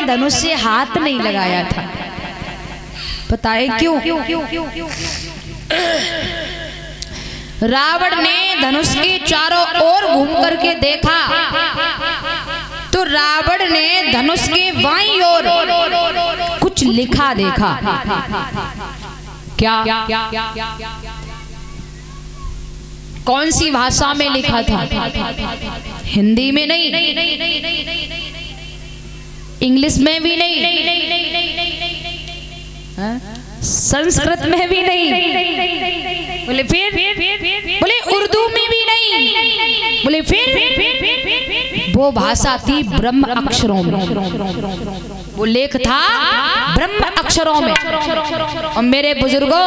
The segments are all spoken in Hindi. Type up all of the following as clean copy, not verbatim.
धनुष से हाथ नहीं लगाया था। बताए क्यों? रावण ने धनुष के चारों ओर घूम करके देखा तो रावण ने धनुष के बाईं ओर कुछ लिखा देखा। क्या? कौन सी भाषा में लिखा था? हिंदी में नहीं, इंग्लिश में भी नहीं, संस्कृत में भी नहीं, बोले फिर, बोले उर्दू में भी नहीं, बोले फिर वो भाषा थी ब्रह्म अक्षरों में। वो लेख था ब्रह्म अक्षरों में। और मेरे बुजुर्गों,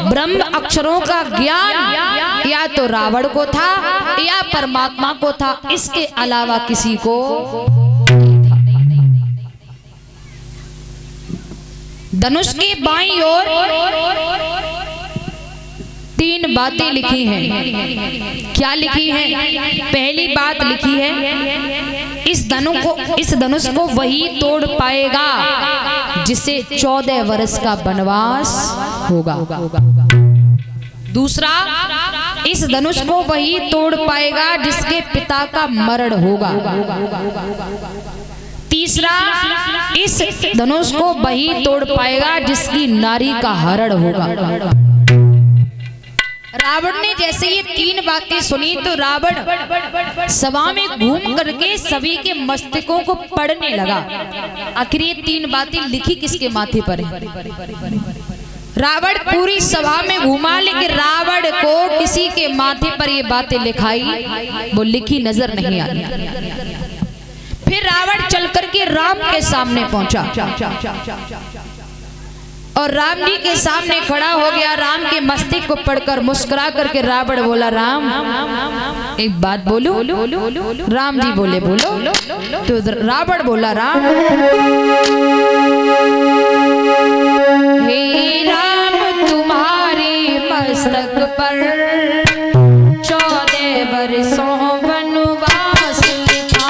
ब्रह्म अक्षरों का ज्ञान या तो रावण को था या परमात्मा को था, इसके अलावा किसी को धनुष के बाईं ओर 3 बातें लिखी हैं। क्या लिखी है? पहली बात लिखी है, इस धनुष को वही तोड़ पाएगा जिसे 14 वर्ष का वनवास होगा। दूसरा, इस धनुष को वही तोड़ पाएगा जिसके पिता का मरण होगा। तीसरा, इस धनुष को वही तोड़ पाएगा जिसकी नारी का हरण होगा। रावण ने जैसे ये 3 बातें सुनी तो रावण सभा में घूम करके सभी के मस्तकों को पढ़ने लगा। आखिर ये 3 बातें लिखी किसके माथे पर है? रावण पूरी सभा में घूमा, लेकिन रावण को किसी के माथे पर ये बातें लिखाई वो लिखी नजर नहीं आई। फिर रावण चल करके राम के सामने पहुंचा और राम जी के सामने खड़ा हो गया। राम के मस्तक को पढ़कर मुस्कुरा करके रावण बोला, राम एक बात बोलूं? राम जी बोले, बोलो। तो रावण बोला, राम, हे राम तुम्हारे मस्तक पर 14 वर्षों वनवास लिखा।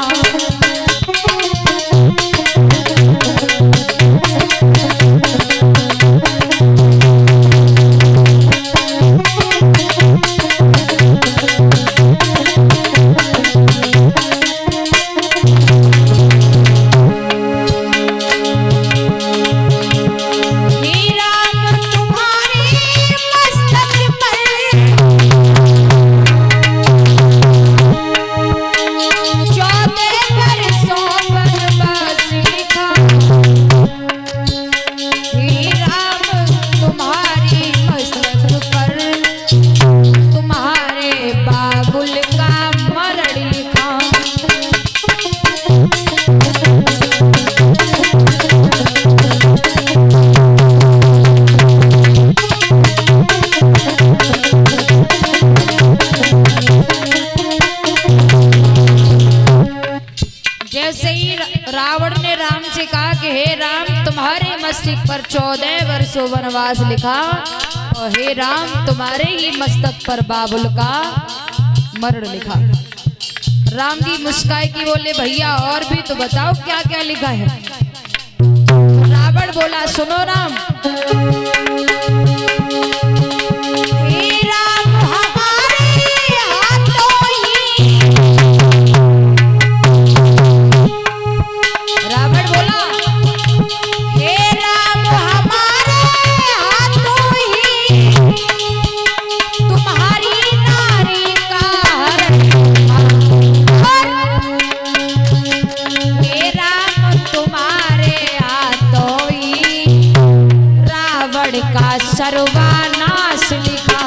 रावण ने राम से कहा कि हे राम तुम्हारे मस्तक पर 14 वर्षों वनवास लिखा और हे राम तुम्हारे ही मस्तक पर बाबुल का मरण लिखा। राम जी मुस्काए की बोले, भैया और भी तो बताओ क्या क्या लिखा है। रावण बोला, सुनो राम, सर्वनाश लिखा।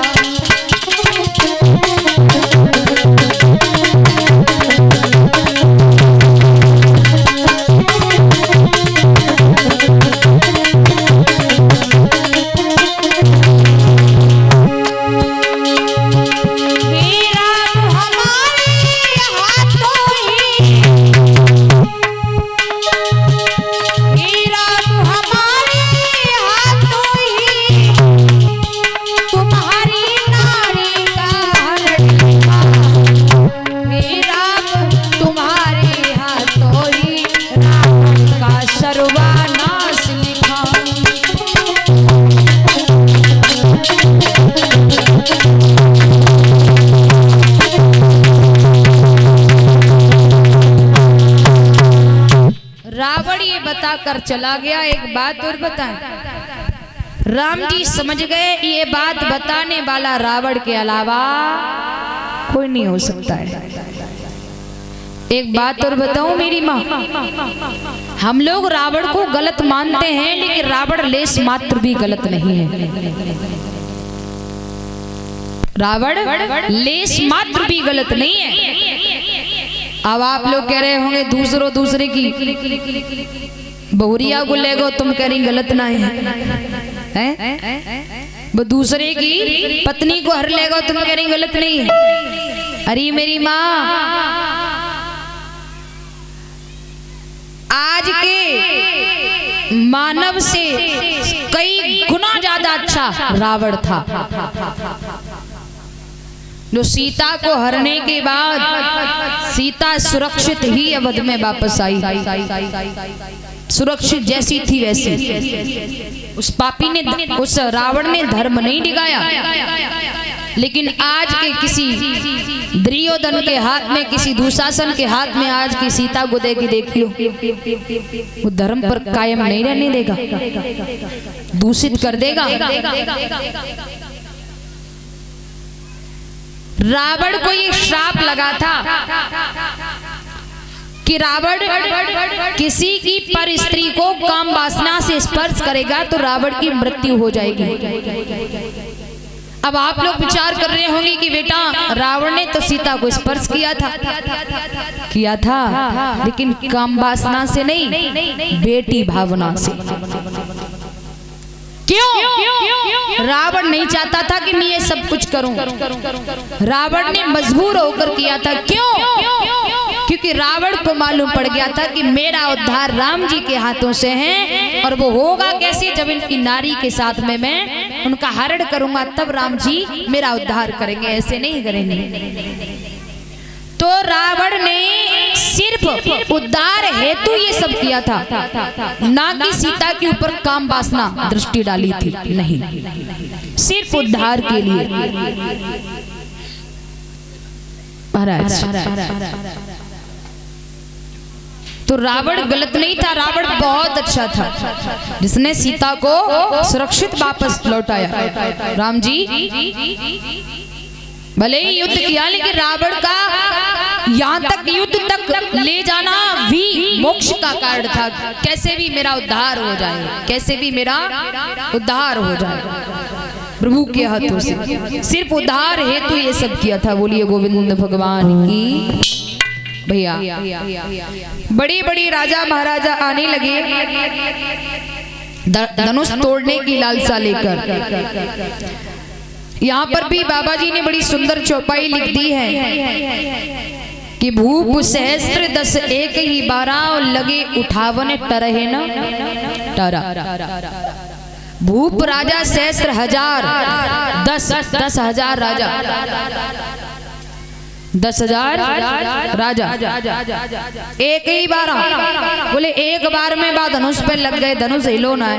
सर्वनाश लिखा। रावण ये बताकर चला गया। एक बात और बताएं, राम जी समझ गए ये बात बताने वाला रावण के अलावा कोई नहीं हो सकता है। एक बात और बताऊं मेरी माँ, हम लोग रावण को गलत मानते हैं, लेकिन रावण लेस मात्र भी गलत नहीं है। रावण लेस मात्र भी गलत नहीं है। अब आप लोग कह रहे होंगे दूसरे की बहुरिया को ले गो, तुम कह रही गलत ना है, वो दूसरे की पत्नी को हर लेगा, तुम कह रही गलत नहीं है। अरे मेरी माँ, आज के मानव से कई गुना ज्यादा अच्छा रावण था, जो सीता को हरने के बाद सीता सुरक्षित ही अवध में वापस आई, सुरक्षित जैसी थी वैसी। उस पापी ने, उस रावण ने धर्म नहीं दिखाया। लेकिन आज के किसी दुर्योधन के हाथ में, किसी दुशासन के हाथ में आज की सीता को देखियो, वो धर्म पर कायम नहीं रहने देगा, दूषित कर देगा। रावण को ये श्राप लगा था कि रावण किसी की पर स्त्री को काम वासना से स्पर्श करेगा तो रावण की मृत्यु हो जाएगी। अब आप लोग विचार कर रहे होंगे कि बेटा रावण ने तो सीता को स्पर्श किया था, लेकिन काम वासना से नहीं, बेटी भावना से। क्यों? रावण नहीं चाहता था कि मैं ये सब कुछ करूं, रावण ने मजबूर होकर किया था। क्यों? क्योंकि रावण को मालूम पड़ गया था कि मेरा उद्धार राम जी के हाथों से है, और वो होगा कैसे? जब इनकी नारी के साथ में मैं उनका हरण करूंगा, तब राम जी मेरा उद्धार करेंगे, ऐसे नहीं करेंगे। तो रावण ने सिर्फ उद्धार हेतु ये सब किया था, ना कि सीता के ऊपर काम वासना दृष्टि डाली थी, नहीं, सिर्फ उद्धार के लिए। महाराज, तो रावण गलत नहीं था, रावण बहुत अच्छा था, जिसने सीता को सुरक्षित वापस लौटाया। राम जी भले ही युद्ध किया, लेकिन रावण का यहाँ तक युद्ध तक ले जाना भी मोक्ष का कारण था। कैसे भी मेरा उद्धार हो जाए, कैसे भी मेरा उद्धार हो जाए प्रभु के हाथों से, सिर्फ उद्धार हेतु ये सब किया था। बोलिए गोविंद भगवान की। भैया बड़ी बड़ी राजा महाराजा आने लगे धनुष तोड़ने की लालसा लेकर। यहाँ पर भी बाबा जी ने बड़ी सुंदर चौपाई लिख दी है कि भूप सहस्त्र 10 एक ही 12 लगे उठावन टरहे न टरा। भूप राजा सहस्त्र हजार, 10,000 राजा, 10,000 राजा, एक ही 12। बोले एक बार में बाद धनुष पे लग गए, धनुष हिलो ना है।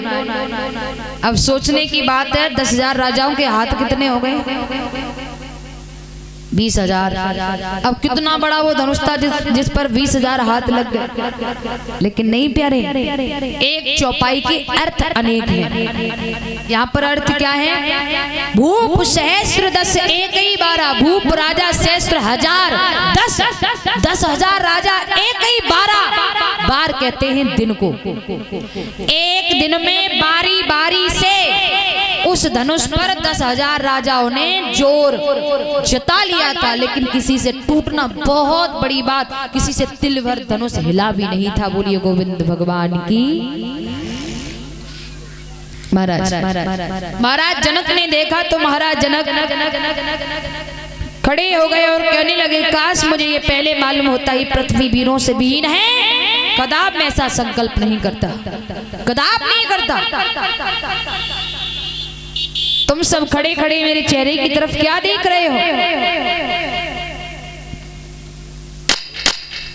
अब सोचने की बात है, 10,000 राजाओं के हाथ कितने हो गए? 20,000। अब कितना बड़ा वो धनुष था जिस पर 20,000 हाथ लग गए। लेकिन नहीं प्यारे, एक चौपाई के अर्थ अनेक हैं। यहाँ पर अर्थ क्या है? भूप सहस्त्र 10 एक ही 12, भूप राजा सहस्त्र हजार, 10,000 राजा एक ही 12 बार कहते हैं दिन को। एक दिन में बारी बारी से उस धनुष पर 10,000 राजाओं ने जोर जता लिया था, लेकिन किसी से टूटना बहुत बड़ी बात, किसी से तिल भर धनुष हिला भी नहीं था। बोलिए गोविंद भगवान की। महाराज जनक ने देखा तो महाराज जनक खड़े हो गए और कहने लगे, काश मुझे ये पहले मालूम होता ही पृथ्वी वीरों से विहीन है, कदाप मैं ऐसा संकल्प नहीं करता, कदाप नहीं करता। तुम सब खड़े खड़े मेरे चेहरे की तरफ क्या देख रहे हो?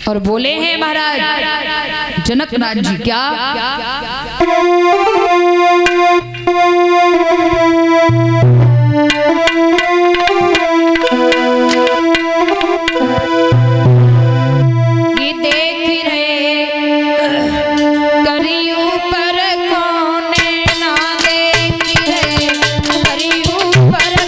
और बोले हैं महाराज जनकनाथ जी क्या ये देख रहे करियो पर कौन ना देख रहे करियो पर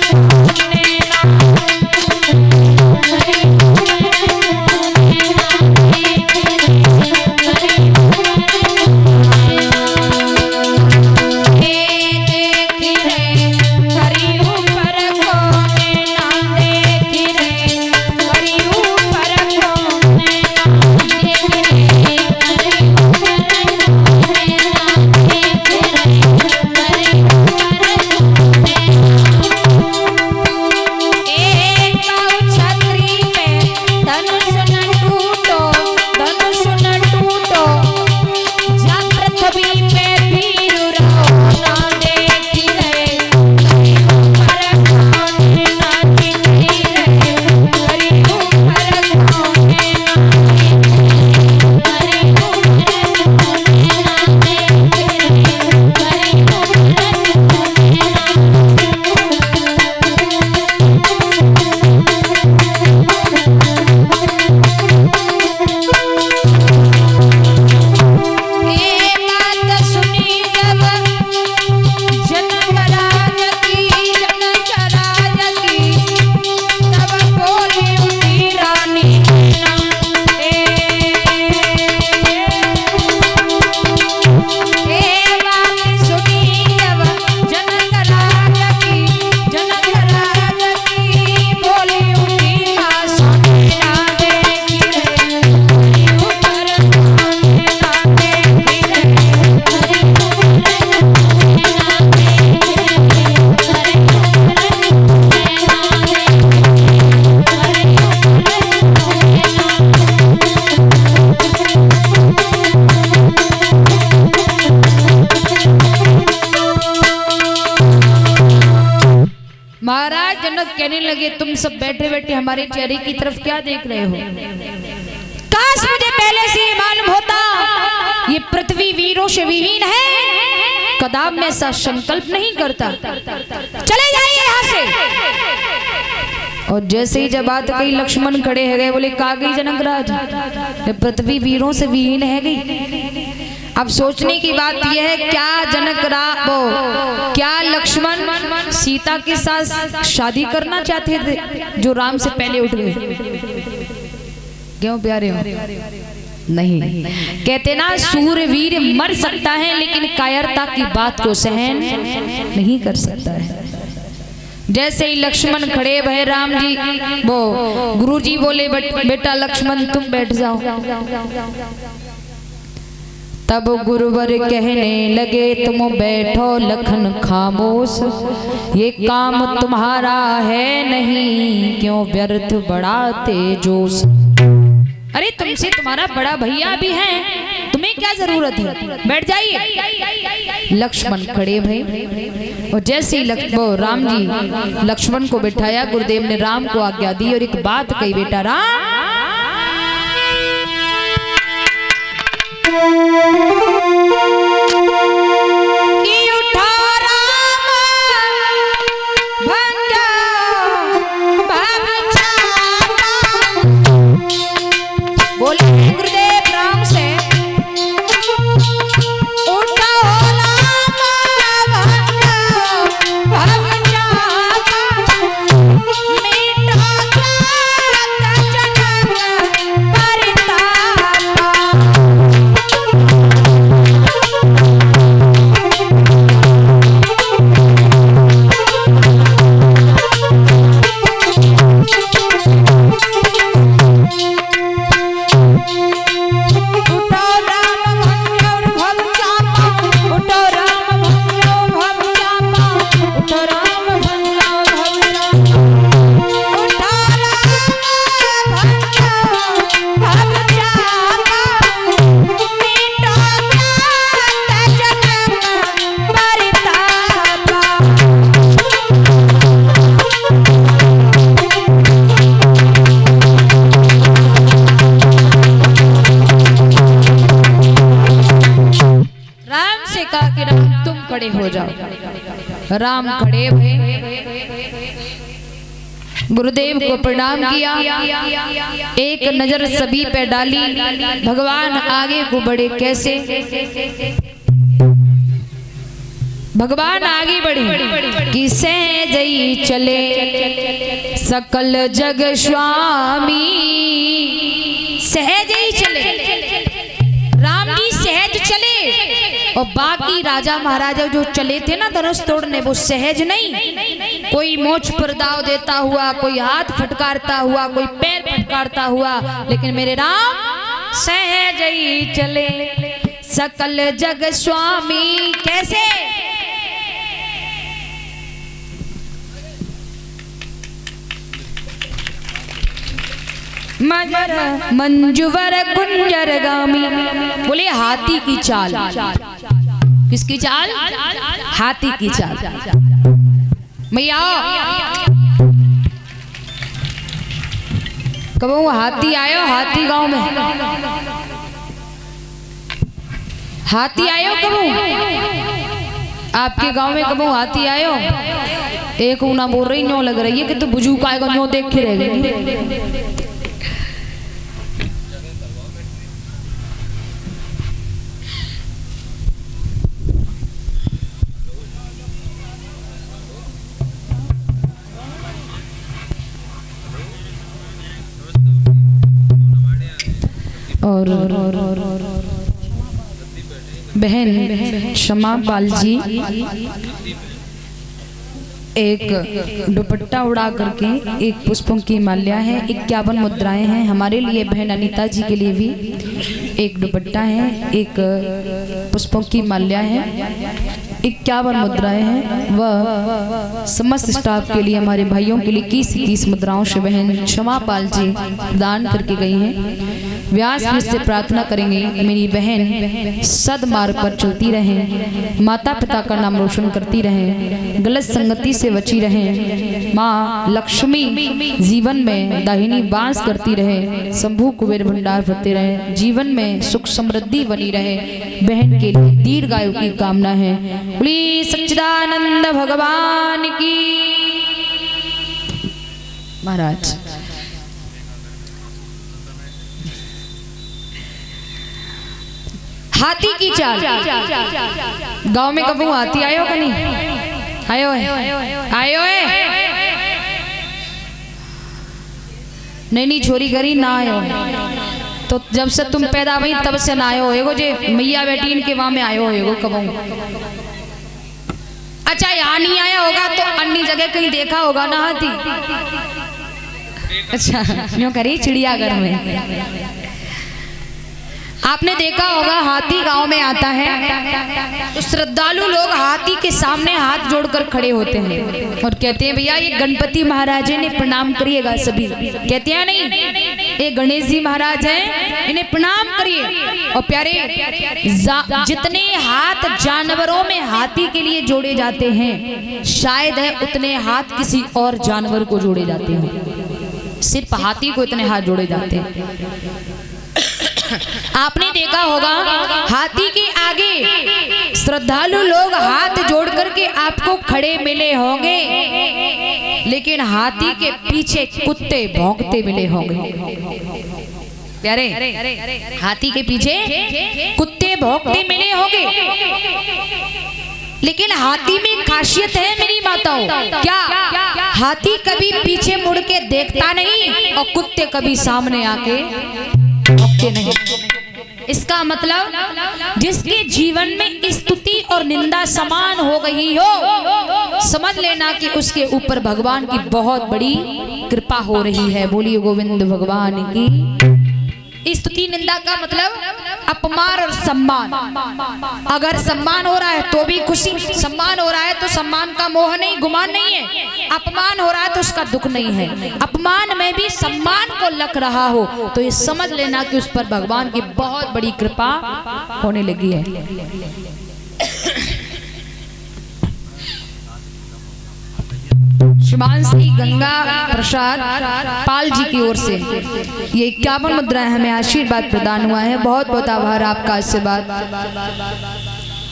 महाराज जनक कहने लगे तुम सब बैठे बैठे हमारे चेहरे की तरफ क्या देख रहे हो काश मुझे पहले से ये मालूम होता ये पृथ्वी वीरों से विहीन है कदाप मैं ऐसा संकल्प नहीं करता चले जाइए यहाँ से और जैसे ही जब बात कही लक्ष्मण खड़े है गए बोले कहा गई जनकराज ये पृथ्वी वीरों से विहीन है गई अब सोचने की बात यह है क्या क्या लक्ष्मण सीता के साथ शादी करना चाहते थे जो राम से पहले उठ गए क्यों प्यारे हो नहीं कहते ना सूरवीर मर सकता है लेकिन कायरता की बात को सहन नहीं कर सकता है जैसे ही लक्ष्मण खड़े भय राम जी वो गुरुजी बोले बेटा लक्ष्मण तुम बैठ जाओ तब गुरुवर कहने लगे तुम बैठो लखन खामोश ये काम तुम्हारा है नहीं क्यों व्यर्थ बढ़ाते जोश अरे तुमसे तुम्हारा बड़ा भैया भी है तुम्हें क्या जरूरत है बैठ जाइए लक्ष्मण खड़े भय और जैसे ही राम जी लक्ष्मण को बिठाया गुरुदेव ने राम को आज्ञा दी और एक बात कही बेटा राम से कहा कि राम तुम खड़े हो जाओ। राम खड़े भये, गुरुदेव को प्रणाम किया, एक नजर सभी पे डाली, भगवान आगे को बढ़े कैसे? भगवान आगे बढ़े कि सहजई चले सकल जग स्वामी, सहज ही चले, राम जी सहज चले। और बाकी राजा महाराजा जो चले थे ना धनुष तोड़ने, वो सहज नहीं, कोई मोछ पर दाव देता हुआ, कोई हाथ फटकारता हुआ, कोई पैर फटकारता हुआ, लेकिन मेरे राम सहज ही चले सकल जग स्वामी। कैसे? मंजुवर गुंजर गामी, बोले हाथी की चाल। किसकी चाल? हाथी की चाल। मैया कब हाथी आयो? हाथी गांव में हाथी आयो कब? आपके गांव में कब हाथी आयो? एक ऊना बोल रही न्यो लग रही है कि तो बुजुर्ग आएगा न्यो देख के रह गई। और बहन क्षमा पाल जी एक दुपट्टा उड़ा करके, एक पुष्पों की माल्या है, 51 मुद्राएं हैं हमारे लिए, बहन अनीता जी के लिए भी एक दुपट्टा है, एक पुष्पों की माल्या है, 51 मुद्राएं हैं। वह समस्त स्टाफ के लिए, हमारे भाइयों के लिए 21 मुद्राओं से बहन क्षमा पाल जी दान करके गई हैं। व्यास में से प्रार्थना करेंगे मेरी बहन सदमार्ग पर चलती रहे, माता पिता का नाम रोशन करती रहे, गलत संगति से बची रहे, माँ लक्ष्मी जीवन में दाहिनी बांस करती रहे, शंभू कुबेर भंडार भरते रहे, जीवन में सुख समृद्धि बनी रहे। बहन के लिए दीर्घायु की कामना है। बोली सच्चिदानंद भगवान की। महाराज हाथी की चाल। गांव में कबू हाथी आयो का नहीं? आयो है, आयो है। नहीं छोरी करी ना आयो, तो जब से तुम पैदा हुई तब से ना आयो होएगो, जे मैया बेटी इनके वहां में आयो होएगो कबू। अच्छा यहाँ नहीं आया होगा तो अन्य जगह कहीं देखा होगा ना हाथी। अच्छा यूं करी चिड़ियाघर में आपने देखा होगा हाथी गांव में आता है तो श्रद्धालु लोग हाथी के सामने हाथ जोड़कर खड़े होते हैं और कहते हैं भैया ये गणपति महाराज ने प्रणाम करिएगा। सभी कहते हैं नहीं, ये गणेश जी महाराज हैं, इन्हें प्रणाम करिए। और प्यारे जितने हाथ जानवरों में हाथी के लिए जोड़े जाते हैं शायद है उतने हाथ किसी और जानवर को जोड़े जाते हैं, सिर्फ हाथी को इतने हाथ जोड़े जाते हैं। आपने देखा होगा हाथी के आगे श्रद्धालु लोग हाथ जोड़ करके आपको खड़े मिले होंगे, लेकिन हाथी के पीछे कुत्ते भौंकते मिले होंगे। प्यारे हाथी के पीछे कुत्ते भौंकते मिले होंगे, लेकिन हाथी में खासियत है मेरी माताओं। क्या? हाथी कभी पीछे मुड़ के देखता नहीं और कुत्ते कभी सामने आके नहीं। इसका मतलब जिसके जीवन में स्तुति और निंदा समान हो गई हो समझ लेना कि उसके ऊपर भगवान की बहुत बड़ी कृपा हो रही है। बोलिए गोविंद भगवान की। स्तुति निंदा का मतलब अपमान और सम्मान। अगर सम्मान हो रहा है तो भी खुशी, सम्मान हो रहा है तो सम्मान का मोह नहीं, गुमान नहीं है। अपमान हो रहा है तो उसका दुख नहीं है। अपमान में भी सम्मान को लग रहा हो तो ये समझ लेना कि उस पर भगवान की बहुत बड़ी कृपा होने लगी है। श्रीमान श्री गंगा प्रसाद पाल जी की ओर से ये 51 मुद्राएं हमें आशीर्वाद प्रदान हुआ है। बहुत बहुत आभार आपका आशीर्वाद।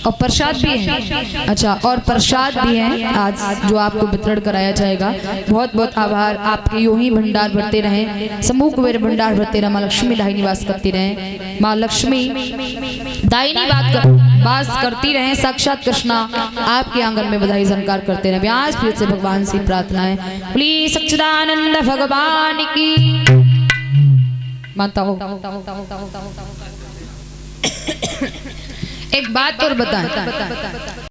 और प्रसाद भी है। अच्छा, और प्रसाद भी है आज जो आपको वितरण कराया जाएगा। बहुत बहुत आभार। आपके यूं ही भंडार भरते रहें, समूह कुबेर भंडार भरते रहे, माँ लक्ष्मी दाई निवास करती रहे, माँ लक्ष्मी दाई वास करती रहे। साक्षात कृष्णा आपके आंगन में बधाई झनकार करते रहे। व्यास पीठ से भगवान से प्रार्थना है, प्लीज सच्चिदानंद भगवान की माता हो। एक बात और बताएं,